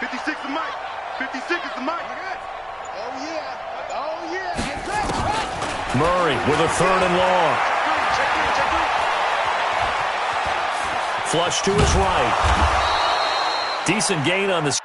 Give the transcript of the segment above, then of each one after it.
56 is Mike. 56 is the Mike. Oh, yeah. Oh, yeah. Murray with a 3rd and long. Flush to his right. Decent gain on the.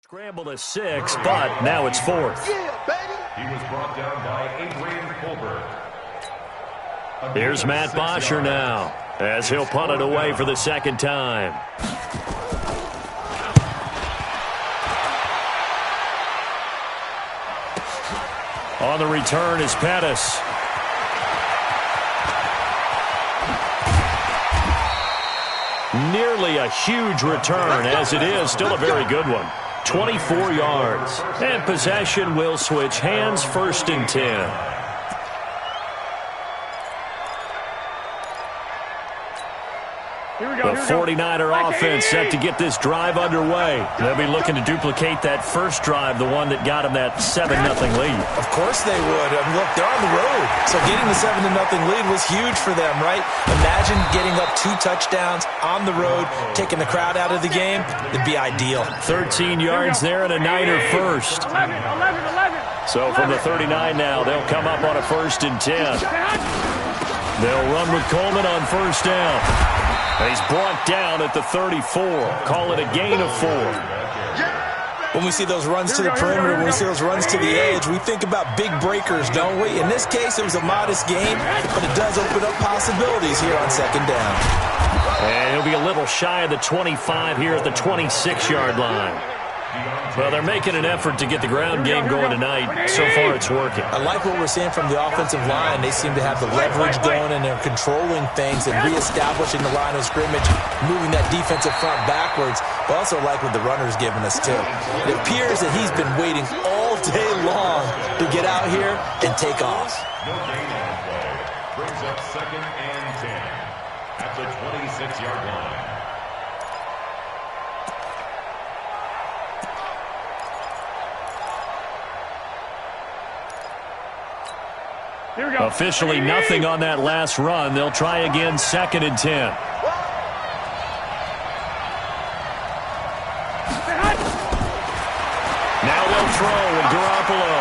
Scramble to 6, but now it's 4th. Yeah, baby. He was brought down by Adrian Colbert. Here's Matt Bosher now, as he'll punt it away for the 2nd time. On the return is Pettis. Nearly a huge return, as it is still a very good one. 24 yards. And possession will switch hands, 1st and 10. The 49er offense set to get this drive underway. They'll be looking to duplicate that first drive, the one that got them that 7-0 lead. Of course they would. I mean, look, they're on the road. So getting the 7-0 lead was huge for them, right? Imagine getting up 2 touchdowns on the road, taking the crowd out of the game. It'd be ideal. 13 yards there and a Niner first. 11. So from the 39 now, they'll come up on a 1st and 10. They'll run with Coleman on 1st down. He's brought down at the 34. Call it a gain of 4. When we see those runs to the perimeter, when we see those runs to the edge, we think about big breakers, don't we? In this case, it was a modest gain, but it does open up possibilities here on 2nd down. And he'll be a little shy of the 25 here at the 26-yard line. Well, they're making an effort to get the ground game going tonight. So far, it's working. I like what we're seeing from the offensive line. They seem to have the leverage going, and they're controlling things and reestablishing the line of scrimmage, moving that defensive front backwards. But also like what the runner's giving us, too. It appears that he's been waiting all day long to get out here and take off. No gain on play. Brings up 2nd and 10 at the 26-yard line. Officially nothing on that last run. They'll try again, 2nd and 10. Now they'll throw with Garoppolo.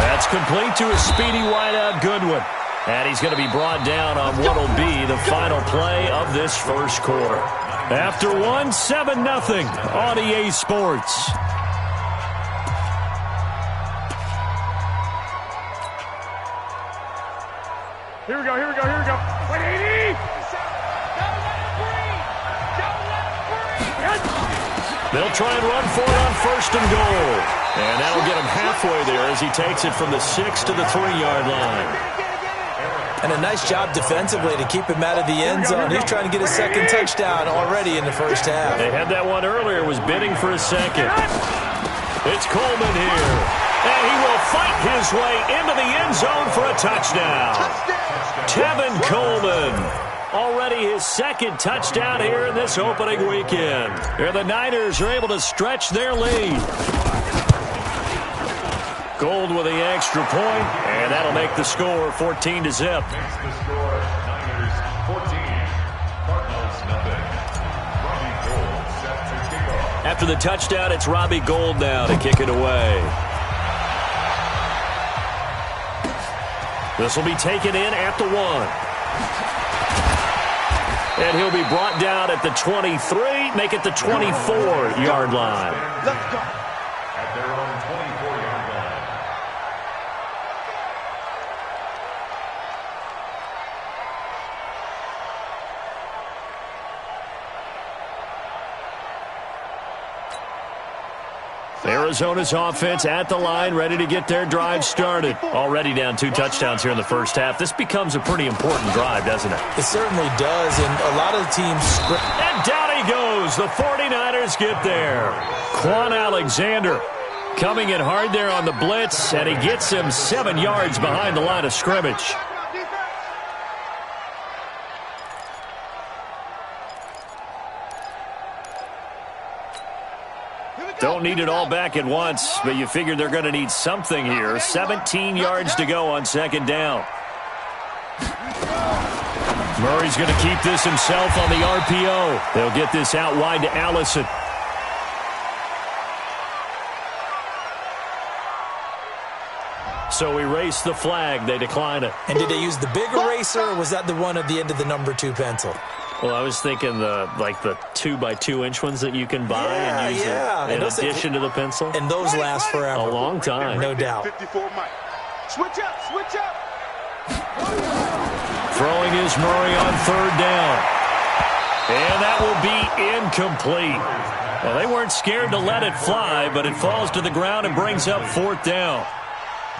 That's complete to a speedy wideout Goodwin. And he's going to be brought down on what will be the final play of this 1st quarter. After 7-0 on EA Sports. Here we go. 180! They'll try and run for it on 1st and goal. And that'll get him halfway there as he takes it from the 6 to the 3-yard line. And a nice job defensively to keep him out of the end zone. He's trying to get his 2nd touchdown already in the 1st half. They had that one earlier, was bidding for a 2nd. It's Coleman here. And he will fight his way into the end zone for a touchdown. Tevin Coleman Already his second touchdown here in this opening weekend. And the Niners are able to stretch their lead. Gold with the extra point, and that'll make the score 14-0. Makes the score Niners 14, Cardinals nothing. Robbie Gould set to kick off. After the touchdown, it's Robbie Gould now to kick it away. This will be taken in at the 1. And he'll be brought down at the 23, make it the 24-yard line. Let's go. At their own 24-yard line. Arizona's offense at the line, ready to get their drive started. Already down 2 touchdowns here in the first half. This becomes a pretty important drive, doesn't it? It certainly does, and a lot of the teams... And down he goes. The 49ers get there. Quan Alexander coming in hard there on the blitz, and he gets him 7 yards behind the line of scrimmage. Don't need it all back at once, but you figure they're going to need something here. 17 yards to go on second down. Murray's going to keep this himself on the RPO. They'll get this out wide to Allison. So we race the flag. They decline it. And did they use the big eraser, or was that the one at the end of the number 2 pencil? Well, I was thinking the 2x2-inch ones that you can buy and use in addition to the pencil. And those last forever. A long time. No doubt. 54 Mike. Switch up, switch up. Throwing is Murray on third down. And that will be incomplete. Well, they weren't scared to let it fly, but it falls to the ground and brings up fourth down.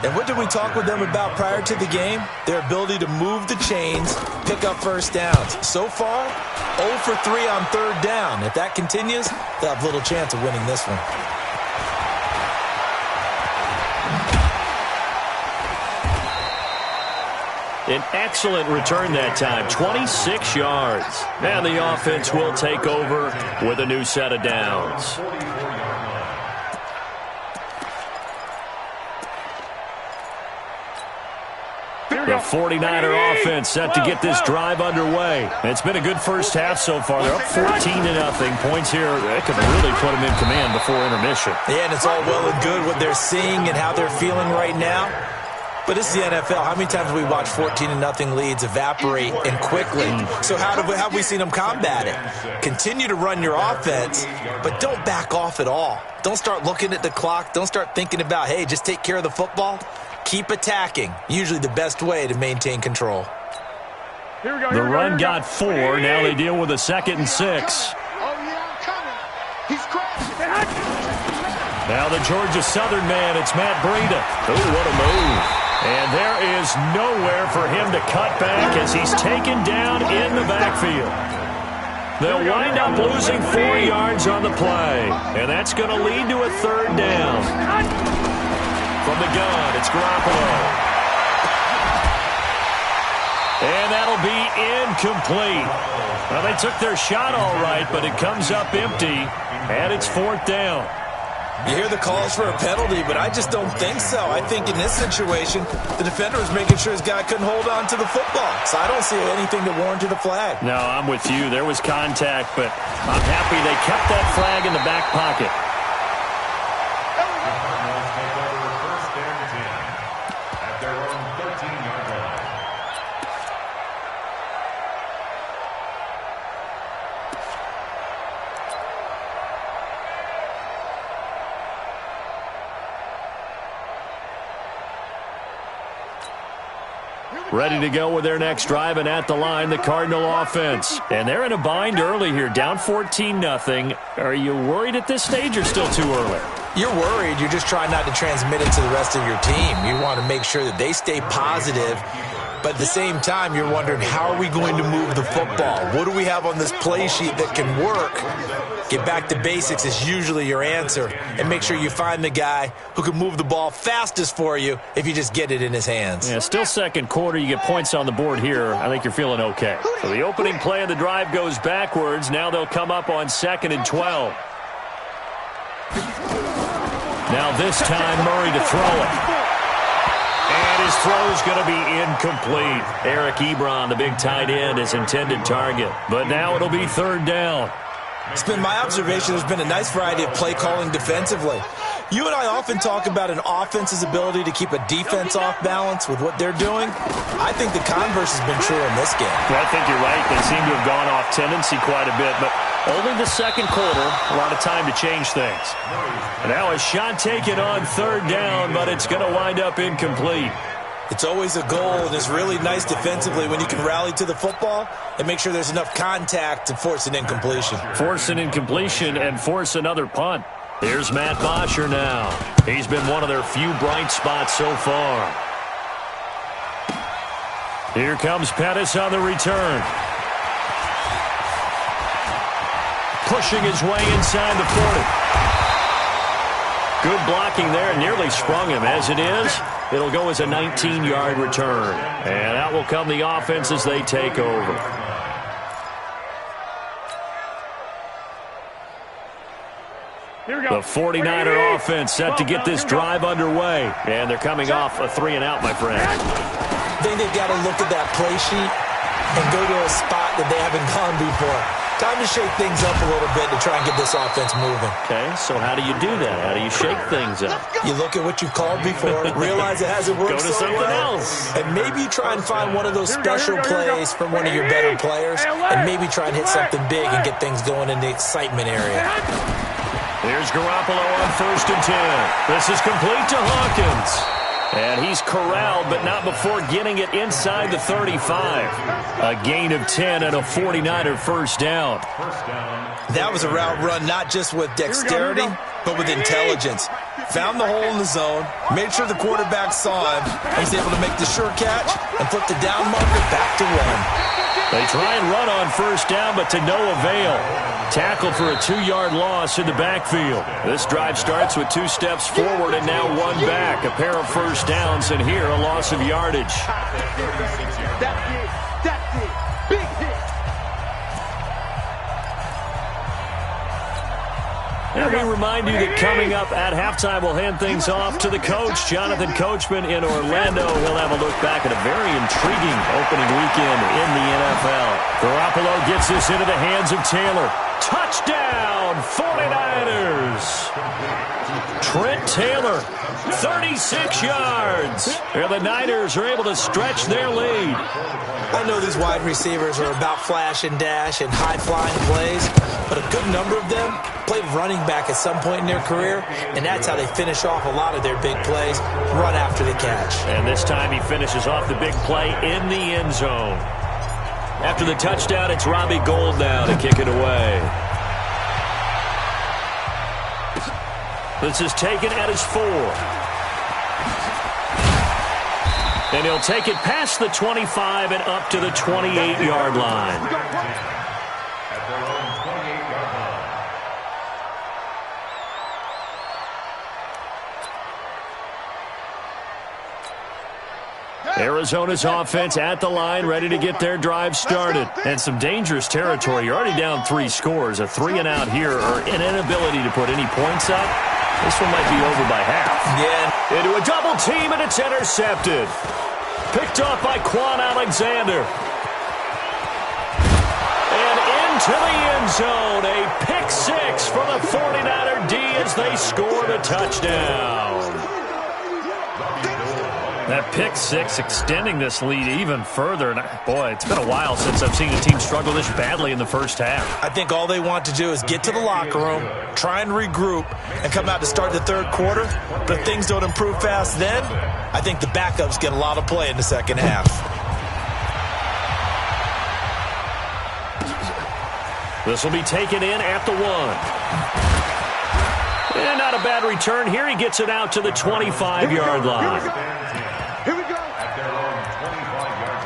And what did we talk with them about prior to the game? Their ability to move the chains, pick up first downs. So far, 0 for 3 on third down. If that continues, they'll have little chance of winning this one. An excellent return that time, 26 yards. And the offense will take over with a new set of downs. The 49er offense set to get this drive underway. It's been a good first half so far. They're up 14-0. Points here, that could really put them in command before intermission. Yeah, and it's all well and good what they're seeing and how they're feeling right now. But this is the NFL. How many times have we watched 14-0 leads evaporate and quickly? So how have we seen them combat it? Continue to run your offense, but don't back off at all. Don't start looking at the clock. Don't start thinking about, hey, just take care of the football. Keep attacking. Usually the best way to maintain control. The run got 4. Now they deal with a 2nd and 6. Oh, yeah, I'm coming. He's crashing. Now the Georgia Southern man, it's Matt Breida. Oh, what a move. And there is nowhere for him to cut back as he's taken down in the backfield. They'll wind up losing 4 yards on the play. And that's going to lead to a third down. From the gun, it's Garoppolo. And that'll be incomplete. Well, they took their shot all right, but it comes up empty, and it's fourth down. You hear the calls for a penalty, but I just don't think so. I think in this situation, the defender was making sure his guy couldn't hold on to the football. So I don't see anything that warranted a flag. No, I'm with you. There was contact, but I'm happy they kept that flag in the back pocket. Ready to go with their next drive, and at the line, the Cardinal offense. And they're in a bind early here, down 14-0. Are you worried at this stage or still too early? You're worried. You're just trying not to transmit it to the rest of your team. You want to make sure that they stay positive, But at the same time, you're wondering, how are we going to move the football? What do we have on this play sheet that can work? Get back to basics is usually your answer. And make sure you find the guy who can move the ball fastest for you if you just get it in his hands. Yeah, still second quarter. You get points on the board here. I think you're feeling okay. So the opening play of the drive goes backwards. Now they'll come up on 2nd and 12. Now this time, Murray to throw it. And his throw is going to be incomplete. Eric Ebron, the big tight end, his intended target. But now it'll be 3rd down. It's been my observation there's been a nice variety of play calling defensively. You and I often talk about an offense's ability to keep a defense off balance with what they're doing. I think the converse has been true in this game. Well, I think you're right. They seem to have gone off tendency quite a bit, but only the second quarter, a lot of time to change things. And now a shot taken on 3rd down, but it's going to wind up incomplete. It's always a goal, and it's really nice defensively when you can rally to the football and make sure there's enough contact to force an incompletion. Force an incompletion and force another punt. Here's Matt Bosher now. He's been one of their few bright spots so far. Here comes Pettis on the return. Pushing his way inside the 40. Good blocking there, nearly sprung him. As it is, it'll go as a 19-yard return. And out will come the offense as they take over. Here we go. The 49er offense set to get this drive underway. And they're coming off a 3-and-out, my friend. I think they've got to look at that play sheet and go to a spot that they haven't gone before. Time to shake things up a little bit to try and get this offense moving. Okay, so how do you do that? How do you shake things up? You look at what you've called before, realize it hasn't worked Go to so something well, else. and maybe you try and find one of those special plays from one of your better players, and maybe try and hit something big and get things going in the excitement area. Here's Garoppolo on 1st and 10. This is complete to Hawkins. And he's corralled, but not before getting it inside the 35. A gain of 10 and a 49er first down. That was a route run not just with dexterity, but with intelligence. Found the hole in the zone, made sure the quarterback saw him, and was able to make the sure catch and flip the down marker back to 1. They try and run on 1st down, but to no avail. Tackled for a 2-yard loss in the backfield. This drive starts with 2 steps forward and now 1 back. A pair of first downs, and here a loss of yardage. That's it. Big hit. Let me remind you that coming up at halftime, we'll hand things off to the coach, Jonathan Coachman in Orlando. He'll have a look back at a very intriguing opening weekend in the NFL. Garoppolo gets this into the hands of Taylor. Touchdown, 49ers! Trent Taylor, 36 yards. And the Niners are able to stretch their lead. I know these wide receivers are about flash and dash and high-flying plays, but a good number of them played running back at some point in their career, and that's how they finish off a lot of their big plays, run after the catch. And this time he finishes off the big play in the end zone. After the touchdown, it's Robbie Gould now to kick it away. This is taken at his 4. And he'll take it past the 25 and up to the 28-yard line. At their own 28-yard line. Arizona's offense at the line, ready to get their drive started. And some dangerous territory. You're already down 3 scores. A 3-and-out here, or an inability to put any points up. This one might be over by half. Yeah. Into a double team, and it's intercepted. Picked off by Quan Alexander. And into the end zone. A pick 6 for the 49er D as they score the touchdown. That pick 6 extending this lead even further. And boy, it's been a while since I've seen a team struggle this badly in the first half. I think all they want to do is get to the locker room, try and regroup, and come out to start the third quarter. But if things don't improve fast then, I think the backups get a lot of play in the second half. This will be taken in at the 1. And not a bad return here. He gets it out to the 25-yard line. Here we go. At their own 25-yard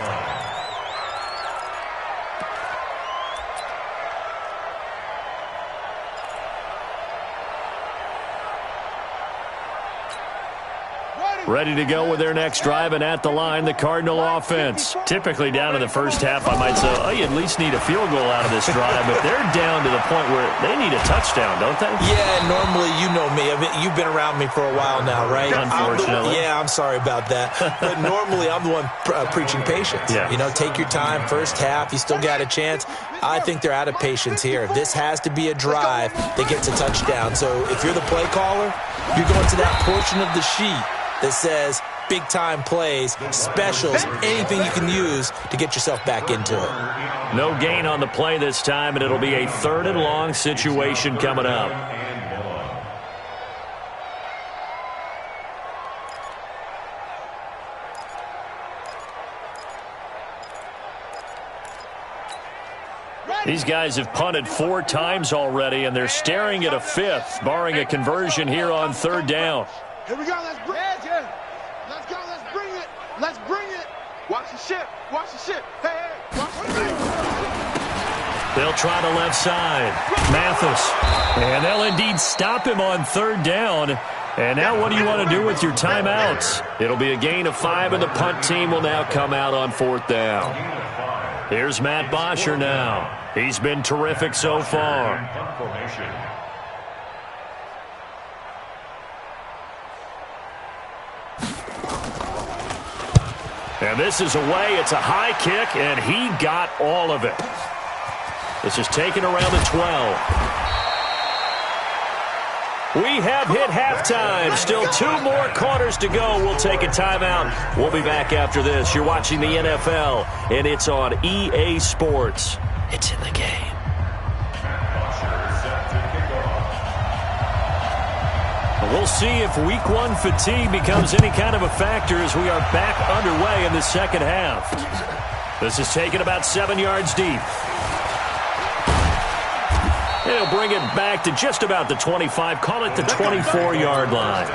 ready to go with their next drive, and at the line, the Cardinal offense. Typically down in the first half, I might say, oh, you at least need a field goal out of this drive, but they're down to the point where they need a touchdown, don't they? Yeah, normally, you know me. You've been around me for a while now, right? Unfortunately. I'm sorry about that. But normally, I'm the one preaching patience. Yeah. You know, take your time, first half, you still got a chance. I think they're out of patience here. This has to be a drive that gets a touchdown. So if you're the play caller, you're going to that portion of the sheet that says big-time plays, specials, anything you can use to get yourself back into it. No gain on the play this time, and it'll be a 3rd and long situation coming up. These guys have punted 4 times already, and they're staring at a 5th, barring a conversion here on 3rd down. Here we go. Let's bring it. Let's go. Let's bring it. Let's bring it. Watch the ship. Watch the ship. Hey, watch the ship. They'll try the left side. Mathis. And they'll indeed stop him on 3rd down. And now what do you want to do with your timeouts? It'll be a gain of 5, and the punt team will now come out on 4th down. Here's Matt Bosher now. He's been terrific so far. And this is away. It's a high kick, and he got all of it. This is taken around the 12. We have hit halftime. Still 2 more quarters to go. We'll take a timeout. We'll be back after this. You're watching the NFL, and it's on EA Sports. It's in the game. We'll see if Week 1 fatigue becomes any kind of a factor as we are back underway in the second half. This is taken about 7 yards deep. He'll bring it back to just about the 25. Call it the 24-yard line.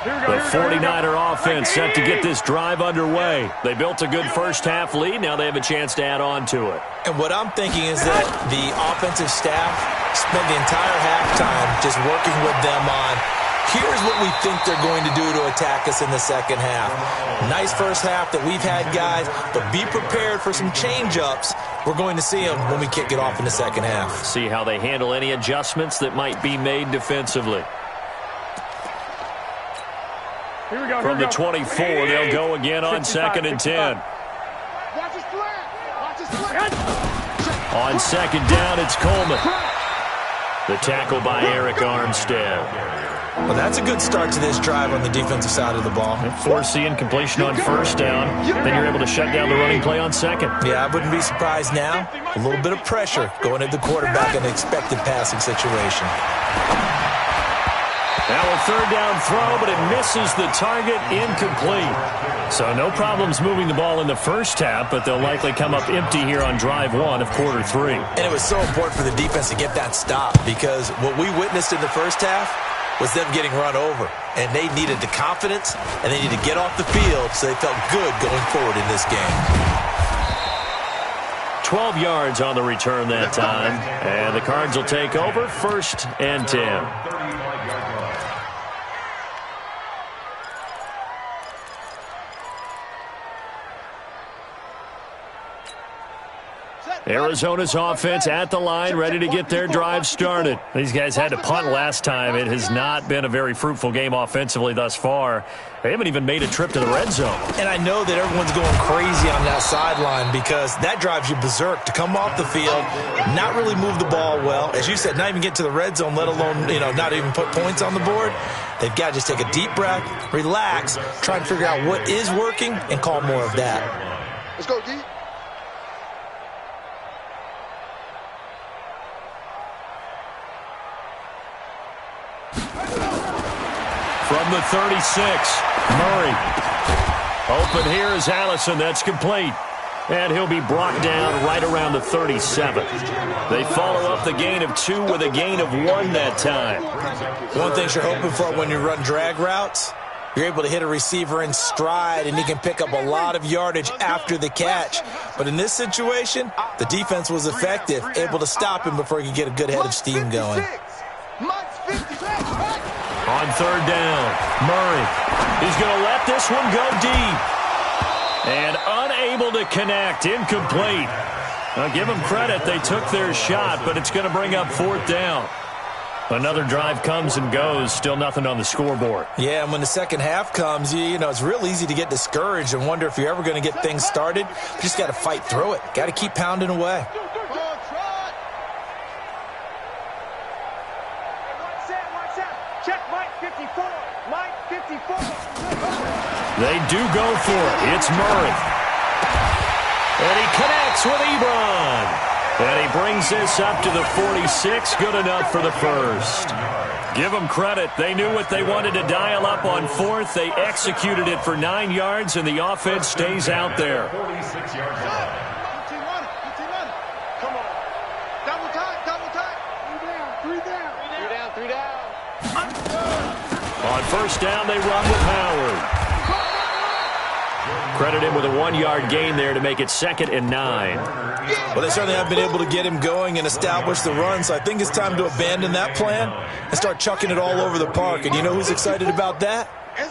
The 49er offense set to get this drive underway. They built a good first-half lead. Now they have a chance to add on to it. And what I'm thinking is that the offensive staff spent the entire halftime just working with them on, here's what we think they're going to do to attack us in the second half. Nice first half that we've had, guys, but be prepared for some change-ups. We're going to see them when we kick it off in the second half. See how they handle any adjustments that might be made defensively. Here we go. From the 24, they'll go again on 2nd and 10. Watch his slant. Watch his slant. On 2nd down, it's Coleman. The tackle by Eric Armstead. Well, that's a good start to this drive on the defensive side of the ball. Force the incompletion on 1st down. Then you're able to shut down the running play on 2nd. Yeah, I wouldn't be surprised now. A little bit of pressure going at the quarterback in an expected passing situation. Now a 3rd down throw, but it misses the target, incomplete. So no problems moving the ball in the first half, but they'll likely come up empty here on drive 1 of quarter 3. And it was so important for the defense to get that stop, because what we witnessed in the first half was them getting run over. And they needed the confidence, and they needed to get off the field so they felt good going forward in this game. 12 yards on the return that time. And the Cards will take over 1st and 10. Arizona's offense at the line, ready to get their drive started. These guys had to punt last time. It has not been a very fruitful game offensively thus far. They haven't even made a trip to the red zone. And I know that everyone's going crazy on that sideline because that drives you berserk to come off the field, not really move the ball well. As you said, not even get to the red zone, let alone, not even put points on the board. They've got to just take a deep breath, relax, try and figure out what is working, and call more of that. Let's go, D. From the 36, Murray. Open here is Allison. That's complete. And he'll be brought down right around the 37. They follow up the gain of 2 with a gain of 1 that time. One thing you're hoping for when you run drag routes, you're able to hit a receiver in stride, and he can pick up a lot of yardage after the catch. But in this situation, the defense was effective, able to stop him before he could get a good head of steam going. On third down, Murray. He's going to let this one go deep. And unable to connect, incomplete. Now, give them credit. They took their shot, but it's going to bring up fourth down. Another drive comes and goes. Still nothing on the scoreboard. Yeah, and when the second half comes, you know, it's real easy to get discouraged and wonder if you're ever going to get things started. You just got to fight through it. Got to keep pounding away. Check Mike 54. Mike 54. They do go for it. It's Murray. And he connects with Ebron. And he brings this up to the 46. Good enough for the first. Give them credit. They knew what they wanted to dial up on fourth. They executed it for 9 yards, and the offense stays out there. 46 yards line. Come on. Double time. 3 down. On first down, they run with Howard. Credit him with a 1-yard gain there to make it 2nd and 9. Well, they certainly have been able to get him going and establish the run, so I think it's time to abandon that plan and start chucking it all over the park. And you know who's excited about that?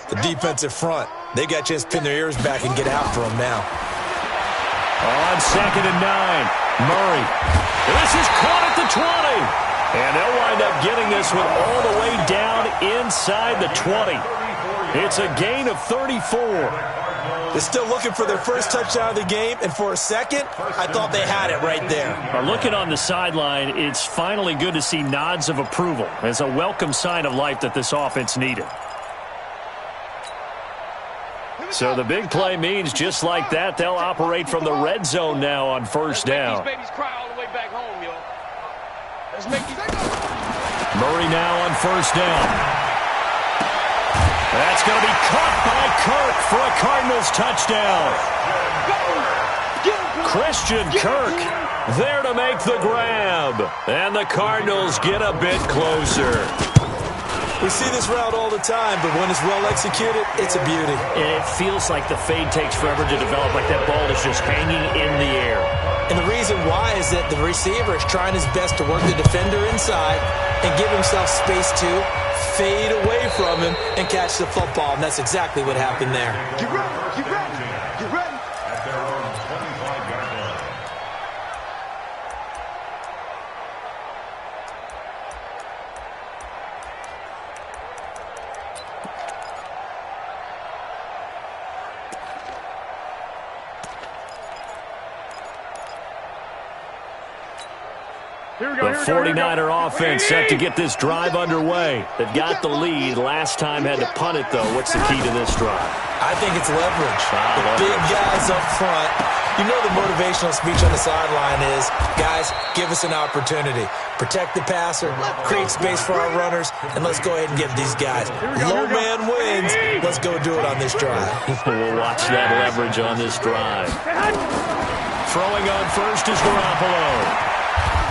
The defensive front. They got a chance to pin their ears back and get after him now. On 2nd and 9, Murray. This is caught at the 20. And they'll wind up getting this one all the way down inside the 20. It's a gain of 34. They're still looking for their first touchdown of the game, and for a second, I thought they had it right there. Looking on the sideline, it's finally good to see nods of approval as a welcome sign of life that this offense needed. So the big play means just like that, they'll operate from the red zone now on first down. These babies cry all the way back home, yo. Let's make these... Murray now on first down. That's going to be caught by Kirk for a Cardinals touchdown. Christian Kirk there to make the grab. And the Cardinals get a bit closer. We see this route all the time, but when it's well executed, it's a beauty. And it feels like the fade takes forever to develop, like that ball is just hanging in the air. And the reason why is that the receiver is trying his best to work the defender inside and give himself space to fade away from him and catch the football, and that's exactly what happened there. Get ready. At their own 25-yard line. The 49er offense set to get this drive underway. They've got the lead. Last time had to punt it, though. What's the key to this drive? I think it's leverage. The big guys up front. You know the motivational speech on the sideline is, guys, give us an opportunity. Protect the passer, create space for our runners, and let's go ahead and get these guys. Low man wins. Let's go do it on this drive. We'll watch that leverage on this drive. Throwing on first is Garoppolo.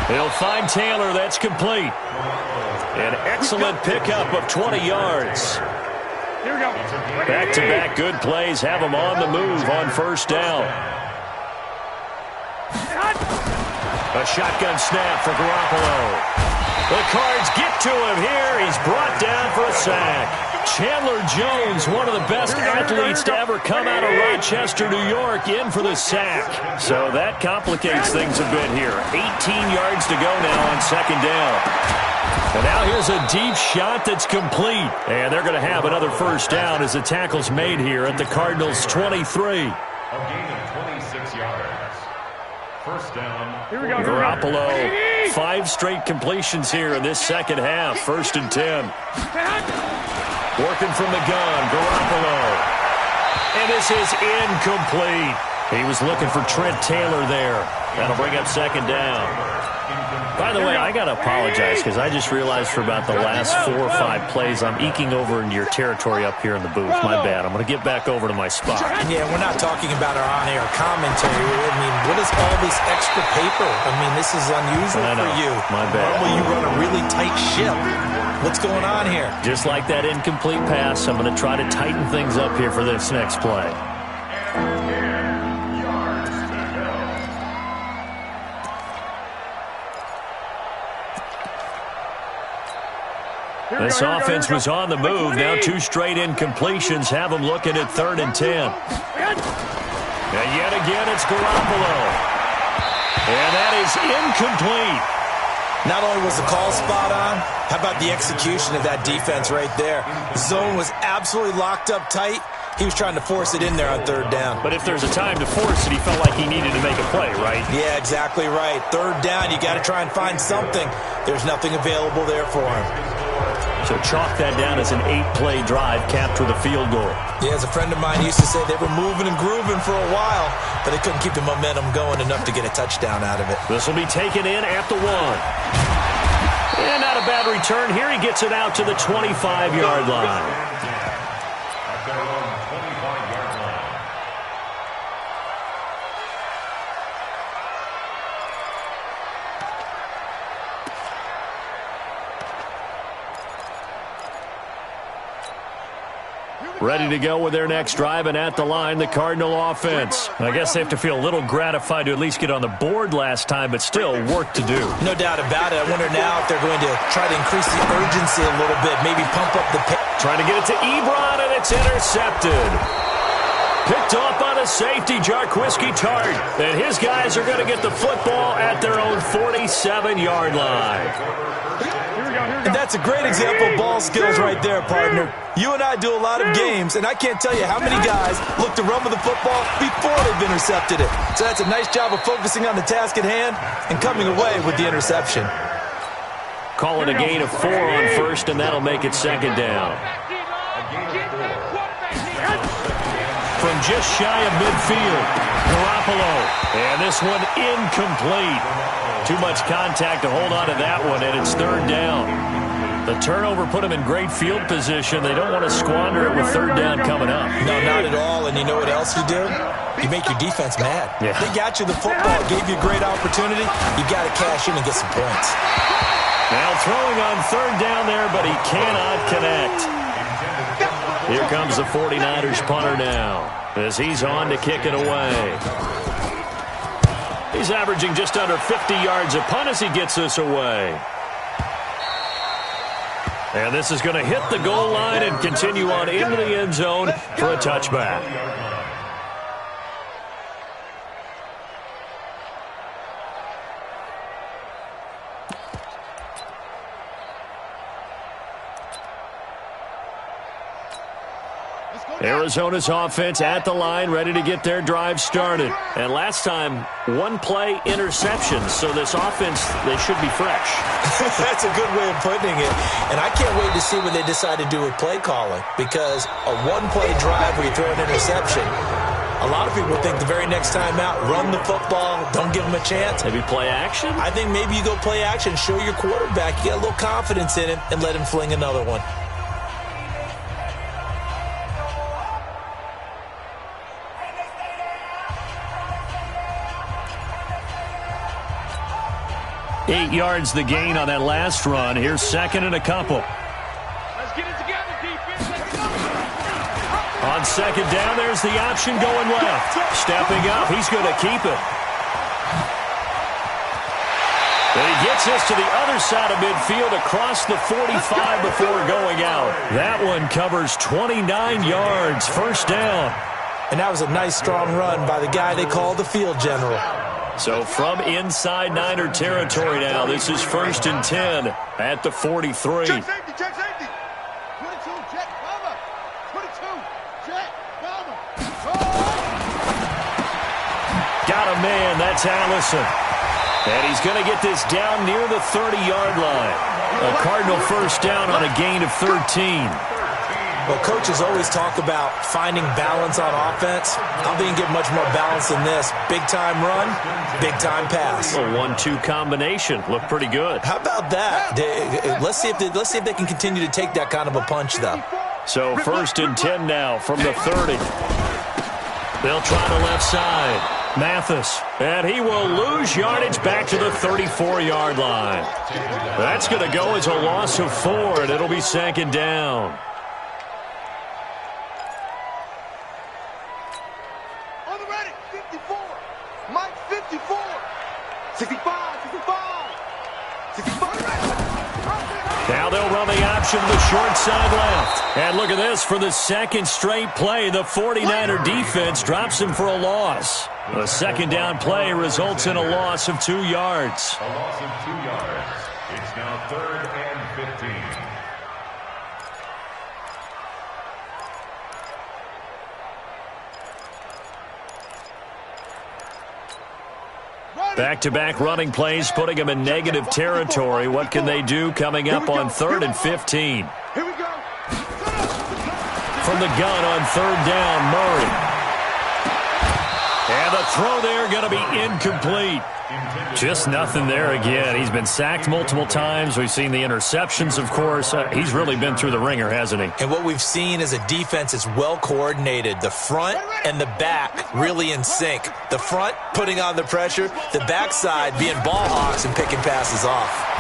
He'll find Taylor. That's complete. An excellent pickup of 20 yards. Here we go. Back-to-back good plays have him on the move on first down. A shotgun snap for Garoppolo. The Cards get to him here. He's brought down for a sack. Chandler Jones, one of the best athletes to ever come out of Rochester, New York, in for the sack. So that complicates things a bit here. 18 yards to go now on second down. And now here's a deep shot that's complete. And they're going to have another first down as the tackle's made here at the Cardinals' 23. A gain of 26 yards. First down. Here we go. Garoppolo, 5 straight completions here in this second half. 1st and 10. Working from the gun, Garoppolo. And this is incomplete. He was looking for Trent Taylor there. That'll bring up second down. By the way, I got to apologize because I just realized for about the last 4 or 5 plays, I'm eking over into your territory up here in the booth. My bad. I'm going to get back over to my spot. Yeah, we're not talking about our on-air commentary. I mean, what is all this extra paper? I mean, this is unusual for you. My bad. Normally you run a really tight ship. What's going on here? Just like that incomplete pass, I'm going to try to tighten things up here for this next play. This offense was on the move. Now 2 straight incompletions have them looking at 3rd and 10. And yet again, it's Garoppolo. And that is incomplete. Not only was the call spot on, how about the execution of that defense right there? The zone was absolutely locked up tight. He was trying to force it in there on 3rd down. But if there's a time to force it, he felt like he needed to make a play, right? Yeah, exactly right. 3rd down, you got to try and find something. There's nothing available there for him. So chalk that down as an 8-play drive capped with a field goal. Yeah, as a friend of mine used to say, they were moving and grooving for a while, but they couldn't keep the momentum going enough to get a touchdown out of it. This will be taken in at the 1. And not a bad return. Here he gets it out to the 25-yard line. At their own 25-yard line. Ready to go with their next drive, and at the line, the Cardinal offense. I guess they have to feel a little gratified to at least get on the board last time, but still work to do. No doubt about it. I wonder now if they're going to try to increase the urgency a little bit, maybe pump up the pace. Trying to get it to Ebron, and it's intercepted. Picked off by the safety, Jarquiski Tart. And his guys are going to get the football at their own 47-yard line. And that's a great example of ball skills right there, partner. You and I do a lot of games, and I can't tell you how many guys look to run with the football before they've intercepted it. So that's a nice job of focusing on the task at hand and coming away with the interception. Calling a gain of 4 on 1st, and that'll make it 2nd down. From just shy of midfield, Garoppolo. And this one incomplete. Too much contact to hold on to that one, and it's 3rd down. The turnover put them in great field position. They don't want to squander it with 3rd down coming up. No, not at all. And you know what else you do? You make your defense mad. Yeah. They got you the football, gave you a great opportunity. You got to cash in and get some points. Now throwing on 3rd down there, but he cannot connect. Here comes the 49ers punter now as he's on to kick it away. He's averaging just under 50 yards a punt as he gets this away. And this is going to hit the goal line and continue on into the end zone for a touchback. Arizona's offense at the line, ready to get their drive started. And last time, 1-play interception. So this offense, they should be fresh. That's a good way of putting it. And I can't wait to see what they decide to do with play calling. Because a 1-play drive where you throw an interception, a lot of people think the very next time out, run the football, don't give them a chance. Maybe play action? I think maybe you go play action, show your quarterback, you get a little confidence in him, and let him fling another one. Eight yards the gain on that last run. Here's 2nd and a couple. Let's get it together, defense. On 2nd down, there's the option going left. Stepping up, he's going to keep it. And he gets this to the other side of midfield across the 45 before going out. That one covers 29 yards, 1st down. And that was a nice, strong run by the guy they call the field general. So from inside Niner territory now, this is 1st and 10 at the 43. Check safety, check safety. 22, check, cover. 22, check, cover. Got a man, that's Allison. And he's going to get this down near the 30-yard line. A Cardinal 1st down on a gain of 13. Well, coaches always talk about finding balance on offense. I think you get much more balance than this. Big-time run, big-time pass. A 1-2 combination. Looked pretty good. How about that? Let's see if they can continue to take that kind of a punch, though. So 1st and 10 now from the 30. They'll try the left side. Mathis, and he will lose yardage back to the 34-yard line. That's going to go as a loss of 4, and it'll be 2nd down. On the ready, 54. Mike, 54. 65, 65. 65. Now they'll run the option. option to the short side left. And look at this. For the second straight play, the 49er defense drops him for a loss. The second down play results in a loss of 2 yards. A loss of 2 yards. It's now 3rd and 15. Back-to-back running plays, putting them in negative territory. What can they do coming up on 3rd and 15? Here we go. From the gun on 3rd down, Murray. And the throw there going to be incomplete. Just nothing there again. He's been sacked multiple times. We've seen the interceptions, of course. He's really been through the ringer, hasn't he? And what we've seen is a defense that's well coordinated. The front and the back really in sync. The front putting on the pressure, the backside being ball hawks and picking passes off.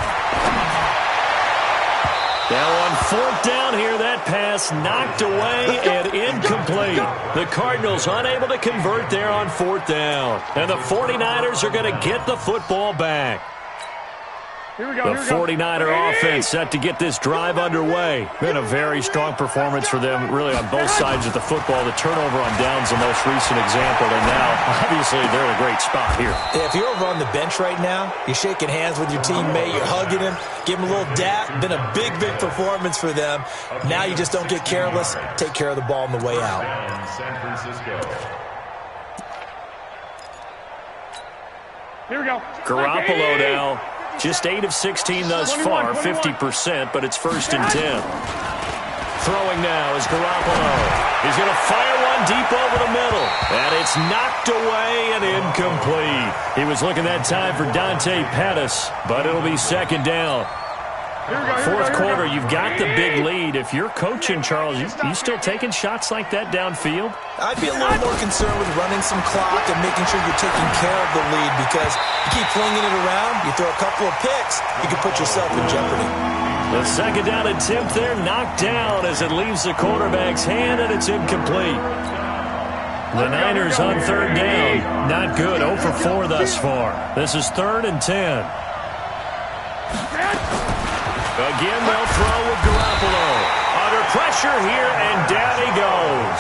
Now on 4th down here, that pass knocked away and incomplete. The Cardinals unable to convert there on 4th down. And the 49ers are going to get the football back. Here we go. The 49er offense set to get this drive underway. Been a very strong performance for them, really, on both sides of the football. The turnover on downs the most recent example, and now, obviously, they're in a great spot here. Yeah, if you're over on the bench right now, you're shaking hands with your teammate, you're hugging him, give him a little dap. Been a big, big performance for them. Now you just don't get careless. Take care of the ball on the way out. San Francisco. Here we go. Garoppolo now. Just 8 of 16 thus far, 50%, but it's 1st and 10. Throwing now is Garoppolo. He's going to fire one deep over the middle, and it's knocked away and incomplete. He was looking that time for Dante Pettis, but it'll be 2nd down. 4th quarter, you've got the big lead. If you're coaching, Charles, you still taking shots like that downfield? I'd be a little more concerned with running some clock and making sure you're taking care of the lead, because you keep flinging it around, you throw a couple of picks, you can put yourself in jeopardy. The 2nd down attempt there knocked down as it leaves the quarterback's hand, and it's incomplete. The Niners on 3rd down. Not good. 0 for 4 thus far. This is 3rd and 10. Again, they'll throw with Garoppolo. Under pressure here, and down he goes.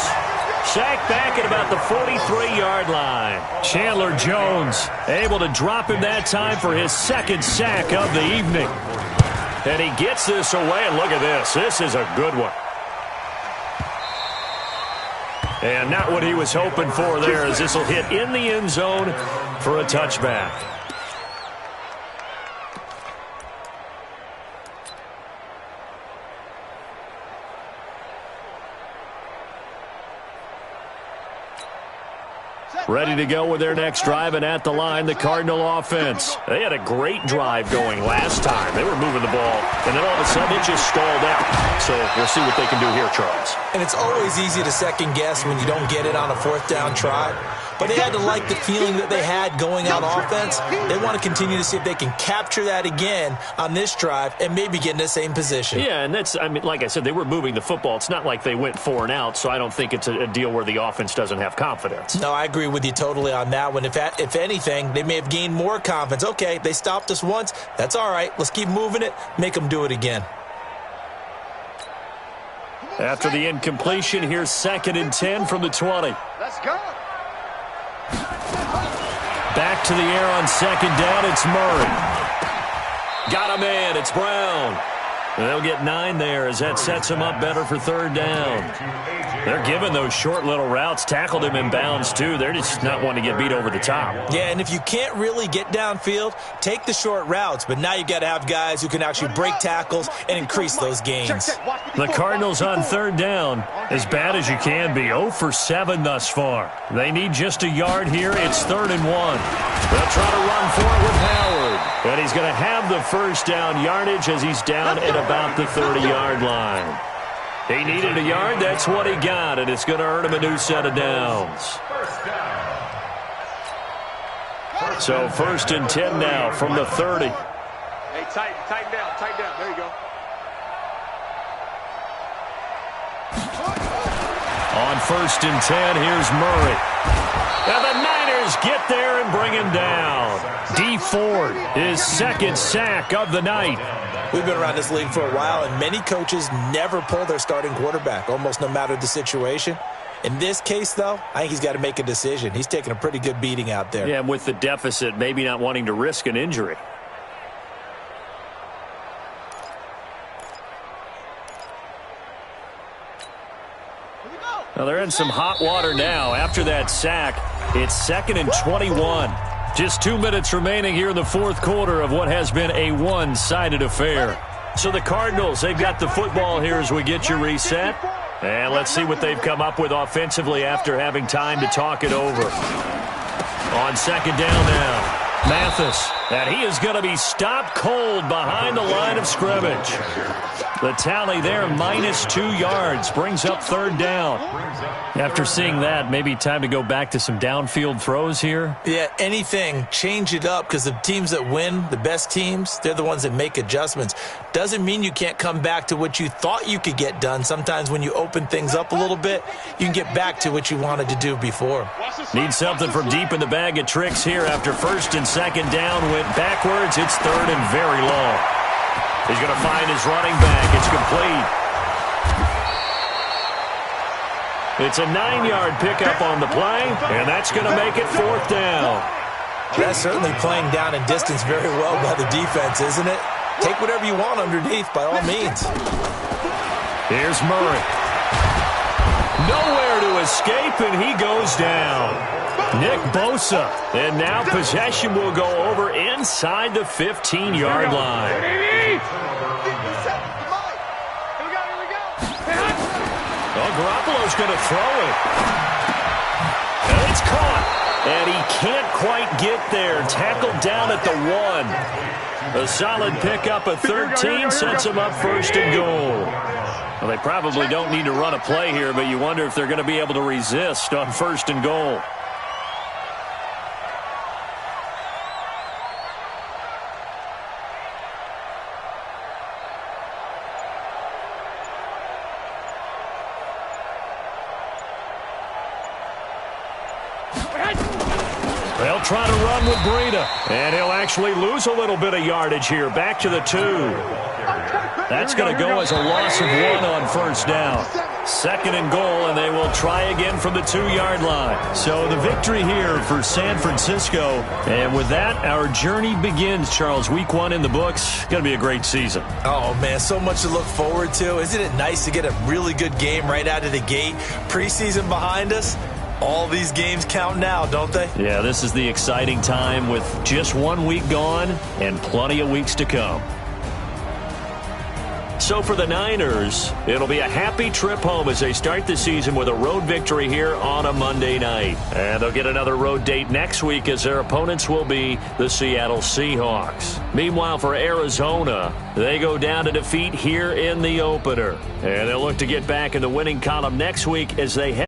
Sacked back at about the 43-yard line. Chandler Jones able to drop him that time for his 2nd sack of the evening. And he gets this away, and look at this. This is a good one. And not what he was hoping for there, as this will hit in the end zone for a touchback. Ready to go with their next drive, and at the line, the Cardinal offense. They had a great drive going last time. They were moving the ball, and then all of a sudden it just stalled out. So we'll see what they can do here, Charles. And it's always easy to second guess when you don't get it on a 4th down try. But they had to like the feeling that they had going on offense. They want to continue to see if they can capture that again on this drive and maybe get in the same position. Yeah, and that's, I mean, like I said, they were moving the football. It's not like they went 4 and out, so I don't think it's a deal where the offense doesn't have confidence. No, I agree with you totally on that one. If anything, they may have gained more confidence. Okay, they stopped us once. That's all right. Let's keep moving it. Make them do it again. After the incompletion, here's 2nd and 10 from the 20. Let's go. Back to the air on 2nd down, it's Murray. Got a man, it's Brown. And they'll get 9 there as that sets him up better for 3rd down. They're giving those short little routes. Tackled him in bounds, too. They're just not wanting to get beat over the top. Yeah, and if you can't really get downfield, take the short routes. But now you've got to have guys who can actually break tackles and increase those gains. The Cardinals on 3rd down, as bad as you can be. 0 for 7 thus far. They need just a yard here. It's 3rd and 1. They'll try to run for it with Howard. And he's going to have the 1st down yardage as he's down at about the 30-yard line. He needed a yard. That's what he got, and it's going to earn him a new set of downs. So 1st and 10 now from the 30. Hey, tighten down. There you go. On 1st and 10, here's Murray. And the Niners get there and bring him down. D Ford, his second sack of the night. We've been around this league for a while, and many coaches never pull their starting quarterback, almost no matter the situation. In this case, though, I think he's got to make a decision. He's taking a pretty good beating out there. Yeah, and with the deficit, maybe not wanting to risk an injury. Now they're in some hot water now. After that sack, it's 2nd and 21. Just 2 minutes remaining here in the fourth quarter of what has been a one-sided affair. So the Cardinals, they've got the football here as we get you reset. And let's see what they've come up with offensively after having time to talk it over. On 2nd down now, Mathis. And he is going to be stopped cold behind the line of scrimmage. The tally there, -2 yards, brings up 3rd down. After seeing that, maybe time to go back to some downfield throws here. Yeah, anything, change it up, because the teams that win, the best teams, they're the ones that make adjustments. Doesn't mean you can't come back to what you thought you could get done. Sometimes when you open things up a little bit, you can get back to what you wanted to do before. Need something from deep in the bag of tricks here after 1st and 2nd down. Went backwards. It's 3rd and very long. He's going to find his running back. It's complete. It's a 9-yard pickup on the play, and that's going to make it 4th down. That's certainly playing down in distance very well by the defense, isn't it? Take whatever you want underneath, by all means. Here's Murray. Nowhere to escape, and he goes down. Nick Bosa. And now possession will go over inside the 15-yard line. Garoppolo's going to throw it. And it's caught. And he can't quite get there. Tackled down at the 1. A solid pickup of 13 sets him up 1st and goal. Well, they probably don't need to run a play here, but you wonder if they're going to be able to resist on 1st and goal. They'll try to run with Breida, and he'll actually lose a little bit of yardage here. Back to the 2. That's going to go as a loss of 1 on 1st down. 2nd and goal, and they will try again from the 2-yard line. So the victory here for San Francisco. And with that, our journey begins, Charles. Week 1 in the books. Going to be a great season. Oh, man, so much to look forward to. Isn't it nice to get a really good game right out of the gate? Preseason behind us. All these games count now, don't they? Yeah, this is the exciting time with just 1 week gone and plenty of weeks to come. So for the Niners, it'll be a happy trip home as they start the season with a road victory here on a Monday night. And they'll get another road date next week as their opponents will be the Seattle Seahawks. Meanwhile, for Arizona, they go down to defeat here in the opener. And they'll look to get back in the winning column next week as they head